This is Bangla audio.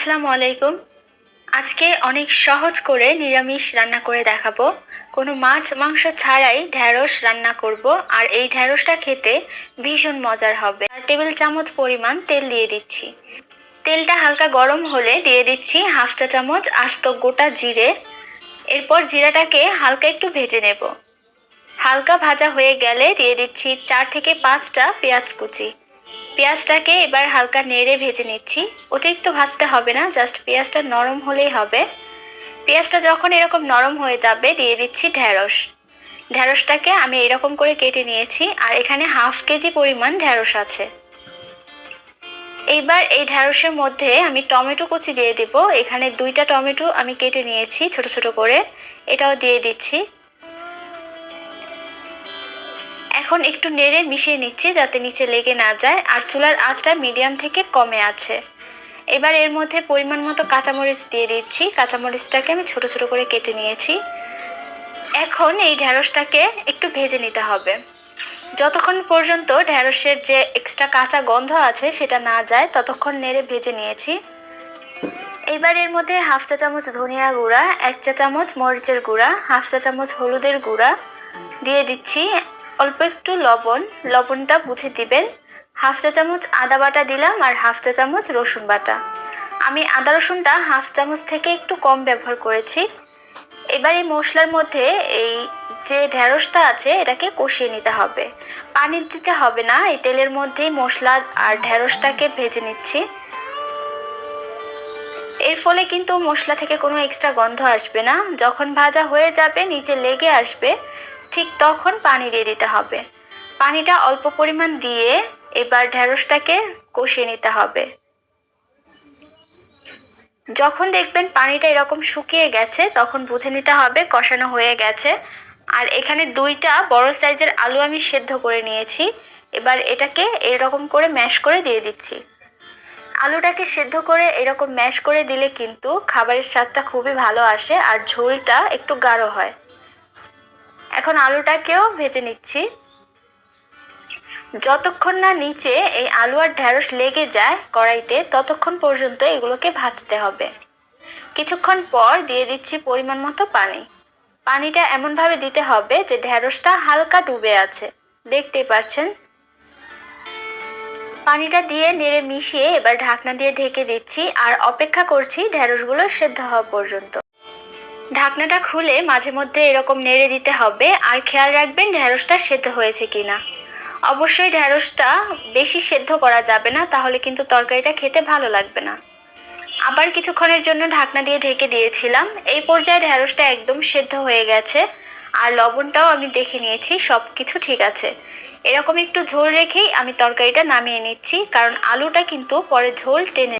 আসসালামু আলাইকুম। আজকে অনেক সহজ করে নিরামিষ রান্না করে দেখাবো। কোনো মাছ মাংস ছাড়াই ঢ্যাঁড়স রান্না করব। আর এই ঢ্যাঁড়সটা খেতে ভীষণ মজার হবে। 4 টেবিল চামচ পরিমাণ তেল দিয়ে দিচ্ছি। তেলটা হালকা গরম হলে দিয়ে দিচ্ছি হাফ চা চামচ আস্ত গোটা জিরে। এরপর জিরাটাকে হালকা একটু ভেজে নেব। হালকা ভাজা হয়ে গেলে দিয়ে দিচ্ছি 4 থেকে 5টা পেঁয়াজ কুচি। পেঁয়াজটাকে এবার হালকা নেড়ে ভেজে নিচ্ছি। অতিরিক্ত ভাজতে হবে না, জাস্ট পেঁয়াজটা নরম হলেই হবে। পেঁয়াজটা যখন এরকম নরম হয়ে যাবে দিয়ে দিচ্ছি ঢ্যাঁড়স। ঢ্যাঁড়সটাকে আমি এরকম করে কেটে নিয়েছি, আর এখানে হাফ কেজি পরিমাণ ঢ্যাঁড়স আছে। এইবার এই ঢ্যাঁড়সের মধ্যে আমি টমেটো কুচি দিয়ে দেব। এখানে 2টা টমেটো আমি কেটে নিয়েছি ছোট ছোট করে, এটাও দিয়ে দিচ্ছি। এখন একটু নেড়ে মিশিয়ে নিচ্ছি যাতে নিচে লেগে না যায়, আর চুলার আঁচটা মিডিয়াম থেকে কমে আছে। এবার এর মধ্যে পরিমাণ মতো কাঁচামরিচ দিয়ে দিচ্ছি। কাঁচামরিচটাকে আমি ছোট ছোট করে কেটে নিয়েছি। এখন এই ঢ্যাঁড়সটাকে একটু ভেজে নিতে হবে, যতক্ষণ পর্যন্ত ঢ্যাঁড়সের যে এক্সট্রা কাঁচা গন্ধ আছে সেটা না যায় ততক্ষণ নেড়ে ভেজে নিয়েছি। এবার এর মধ্যে হাফ চা চামচ ধনিয়া গুঁড়া, 1 চা চামচ মরিচের গুঁড়া, হাফ চা চামচ হলুদের গুঁড়া দিয়ে দিচ্ছি। অল্প একটু লবণ, লবণটা বুঝে দিবেন। হাফ চা চামচ আদা বাটা দিলাম, আর হাফ চা চামচ রসুন বাটা। আমি আদা রসুনটা হাফ চামচ থেকে একটু কম ব্যবহার করেছি। এবার এই মশলার মধ্যে এই যে ঢ্যাঁড়সটা আছে এটাকে কষিয়ে নিতে হবে। পানি দিতে হবে না, এই তেলের মধ্যেই মশলা আর ঢ্যাঁড়সটাকে ভেজে নিচ্ছি। এর ফলে কিন্তু মশলা থেকে কোনো এক্সট্রা গন্ধ আসবে না। যখন ভাজা হয়ে যাবে নিচে লেগে আসবে, ঠিক তখন পানি দিয়ে দিতে হবে। পানিটা অল্প পরিমাণ দিয়ে এবার ঢ্যাঁড়সটাকে কষিয়ে নিতে হবে। যখন দেখবেন পানিটা এরকম শুকিয়ে গেছে তখন বুঝে নিতে হবে কষানো হয়ে গেছে। আর এখানে 2টা বড় সাইজের আলু আমি সেদ্ধ করে নিয়েছি। এবার এটাকে এরকম করে ম্যাশ করে দিয়ে দিচ্ছি। আলুটাকে সেদ্ধ করে এরকম ম্যাশ করে দিলে কিন্তু খাবারের স্বাদটা খুবই ভালো আসে, আর ঝোলটা একটু গাঢ় হয়। এখন আলুটাকেও ভেজে নিচ্ছি। যতক্ষণ না নিচে এই আলু আর ঢ্যাঁড়স লেগে যায় কড়াইতে ততক্ষণ পর্যন্ত এগুলোকে ভাজতে হবে। কিছুক্ষণ পর দিয়ে দিচ্ছি পরিমাণ মতো পানি। পানিটা এমনভাবে দিতে হবে যে ঢ্যাঁড়সটা হালকা ডুবে আছে, দেখতেই পাচ্ছেন। পানিটা দিয়ে নেড়ে মিশিয়ে এবার ঢাকনা দিয়ে ঢেকে দিচ্ছি, আর অপেক্ষা করছি ঢ্যাঁড়সগুলো সেদ্ধ হওয়া পর্যন্ত। ঢাকনাটা খুলে মাঝে মধ্যে এরকম নেড়ে দিতে হবে, আর খেয়াল রাখবেন ঢ্যাঁড়সটা সেদ্ধ হয়েছে কিনা। অবশ্যই ঢ্যাঁড়সটা বেশি সেদ্ধ করা যাবে না, তাহলে কিন্তু তরকারিটা খেতে ভালো লাগবে না। আবার কিছুক্ষণের জন্য ঢাকনা দিয়ে ঢেকে দিয়েছিলাম। এই পর্যায়ে ঢ্যাঁড়সটা একদম সেদ্ধ হয়ে গেছে, আর লবণটাও আমি দেখে নিয়েছি, সব কিছু ঠিক আছে। এরকম একটু ঝোল রেখেই আমি তরকারিটা নামিয়ে নিচ্ছি, কারণ আলুটা কিন্তু পরে ঝোল টেনে